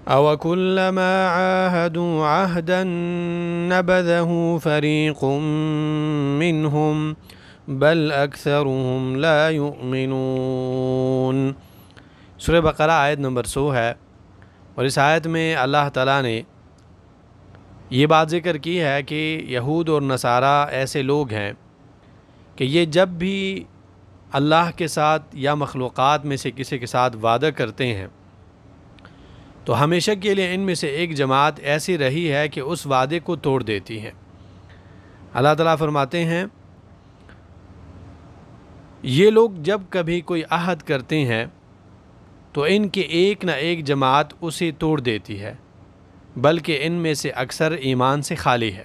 أَوَكُلَّمَا عَاهَدُوا عَهْدًا نَبَذَهُ فَرِيقٌ مِّنْهُمْ بَلْ أَكْثَرُهُمْ لَا يُؤْمِنُونَ۔ سورہ بقرہ آیت نمبر 100 ہے، اور اس آیت میں اللہ تعالیٰ نے یہ بات ذکر کی ہے کہ یہود اور نصارہ ایسے لوگ ہیں کہ یہ جب بھی اللہ کے ساتھ یا مخلوقات میں سے کسی کے ساتھ وعدہ کرتے ہیں تو ہمیشہ کے لیے ان میں سے ایک جماعت ایسی رہی ہے کہ اس وعدے کو توڑ دیتی ہے۔ اللہ تعالیٰ فرماتے ہیں یہ لوگ جب کبھی کوئی عہد کرتے ہیں تو ان کے ایک نہ ایک جماعت اسے توڑ دیتی ہے، بلکہ ان میں سے اکثر ایمان سے خالی ہے۔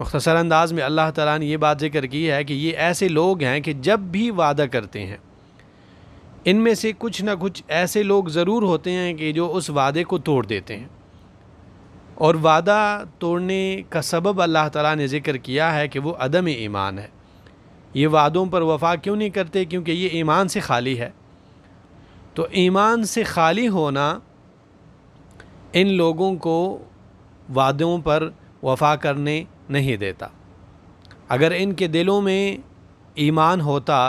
مختصر انداز میں اللہ تعالیٰ نے یہ بات ذکر کی ہے کہ یہ ایسے لوگ ہیں کہ جب بھی وعدہ کرتے ہیں ان میں سے کچھ نہ کچھ ایسے لوگ ضرور ہوتے ہیں کہ جو اس وعدے کو توڑ دیتے ہیں، اور وعدہ توڑنے کا سبب اللہ تعالیٰ نے ذکر کیا ہے کہ وہ عدم ایمان ہے۔ یہ وعدوں پر وفا کیوں نہیں کرتے؟ کیونکہ یہ ایمان سے خالی ہے۔ تو ایمان سے خالی ہونا ان لوگوں کو وعدوں پر وفا کرنے نہیں دیتا۔ اگر ان کے دلوں میں ایمان ہوتا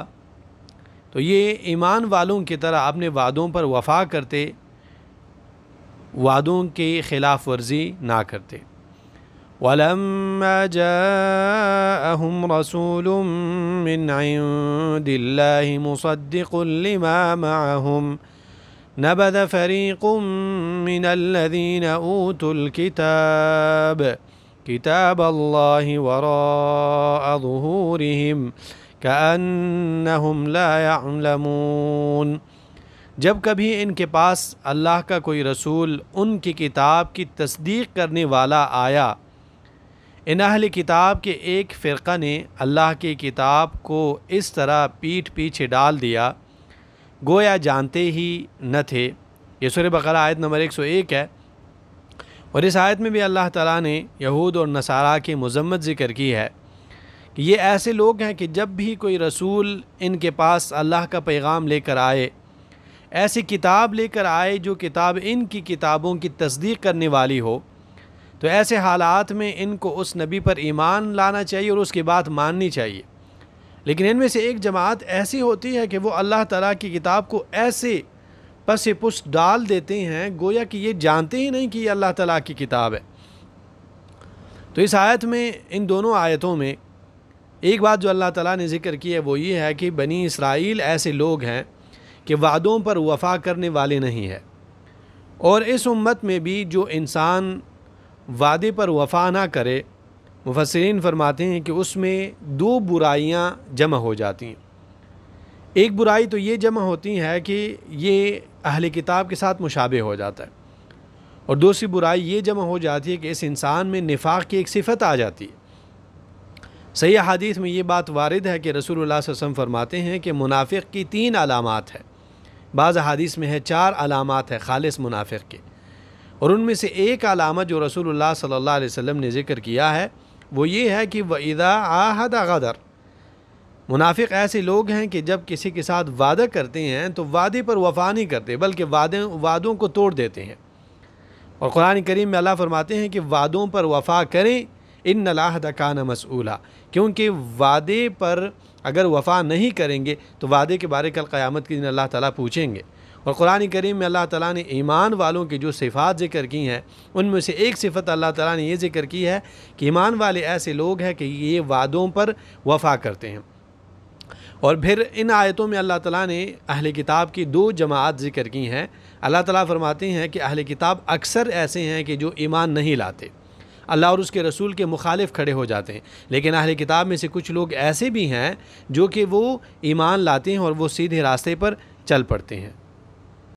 تو یہ ایمان والوں کی طرح اپنے وعدوں پر وفا کرتے، وعدوں کی خلاف ورزی نہ کرتے۔ وَلَمَّا جَاءَهُمْ رَسُولٌ مِّنْ عِندِ اللَّهِ مُصَدِّقٌ لِّمَا مَعَهُمْ نَبَذَ فَرِيقٌ مِّنَ الَّذِينَ أُوتُوا الْكِتَابَ كِتَابَ اللَّهِ وَرَاءَ ظُهُورِهِمْ كَأَنَّهُمْ لَا يَعْلَمُونَ۔ جب کبھی ان کے پاس اللہ کا کوئی رسول ان کی کتاب کی تصدیق کرنے والا آیا، ان اہل کتاب کے ایک فرقہ نے اللہ کی کتاب کو اس طرح پیٹھ پیچھے ڈال دیا گویا جانتے ہی نہ تھے۔ یہ سورہ بقرہ آیت نمبر 101 ہے، اور اس آیت میں بھی اللہ تعالیٰ نے یہود اور نصارہ کی مذمت ذکر کی ہے کہ یہ ایسے لوگ ہیں کہ جب بھی کوئی رسول ان کے پاس اللہ کا پیغام لے کر آئے، ایسی کتاب لے کر آئے جو کتاب ان کی کتابوں کی تصدیق کرنے والی ہو، تو ایسے حالات میں ان کو اس نبی پر ایمان لانا چاہیے اور اس کی بات ماننی چاہیے۔ لیکن ان میں سے ایک جماعت ایسی ہوتی ہے کہ وہ اللہ تعالیٰ کی کتاب کو ایسے پس پشت ڈال دیتے ہیں گویا کہ یہ جانتے ہی نہیں کہ یہ اللہ تعالیٰ کی کتاب ہے۔ تو اس آیت میں، ان دونوں آیتوں میں ایک بات جو اللہ تعالیٰ نے ذکر کی ہے وہ یہ ہے کہ بنی اسرائیل ایسے لوگ ہیں کہ وعدوں پر وفا کرنے والے نہیں ہیں، اور اس امت میں بھی جو انسان وعدے پر وفا نہ کرے، مفسرین فرماتے ہیں کہ اس میں دو برائیاں جمع ہو جاتی ہیں۔ ایک برائی تو یہ جمع ہوتی ہے کہ یہ اہل کتاب کے ساتھ مشابہ ہو جاتا ہے، اور دوسری برائی یہ جمع ہو جاتی ہے کہ اس انسان میں نفاق کی ایک صفت آ جاتی ہے۔ صحیح حدیث میں یہ بات وارد ہے کہ رسول اللہ صلی اللہ علیہ وسلم فرماتے ہیں کہ منافق کی 3 علامات ہیں، بعض حدیث میں ہے 4 علامات ہے خالص منافق کے، اور ان میں سے ایک علامت جو رسول اللہ صلی اللہ علیہ وسلم نے ذکر کیا ہے وہ یہ ہے کہ وَإِذَا عَاهَدَ غَدَرَ۔ منافق ایسے لوگ ہیں کہ جب کسی کے ساتھ وعدہ کرتے ہیں تو وعدے پر وفا نہیں کرتے بلکہ وعدوں کو توڑ دیتے ہیں، اور قرآن کریم میں اللہ فرماتے ہیں کہ وعدوں پر وفا کریں، ان العہد کان مسئولا، کیونکہ وعدے پر اگر وفا نہیں کریں گے تو وعدے کے بارے کل قیامت کے دن اللہ تعالیٰ پوچھیں گے۔ اور قرآن کریم میں اللہ تعالیٰ نے ایمان والوں کی جو صفات ذکر کی ہیں ان میں سے ایک صفت اللہ تعالیٰ نے یہ ذکر کی ہے کہ ایمان والے ایسے لوگ ہیں کہ یہ وعدوں پر وفا کرتے ہیں۔ اور پھر ان آیتوں میں اللہ تعالیٰ نے اہل کتاب کی 2 جماعت ذکر کی ہیں۔ اللہ تعالیٰ فرماتے ہیں کہ اہل کتاب اکثر ایسے ہیں کہ جو ایمان نہیں لاتے، اللہ اور اس کے رسول کے مخالف کھڑے ہو جاتے ہیں، لیکن اہل کتاب میں سے کچھ لوگ ایسے بھی ہیں جو کہ وہ ایمان لاتے ہیں اور وہ سیدھے راستے پر چل پڑتے ہیں۔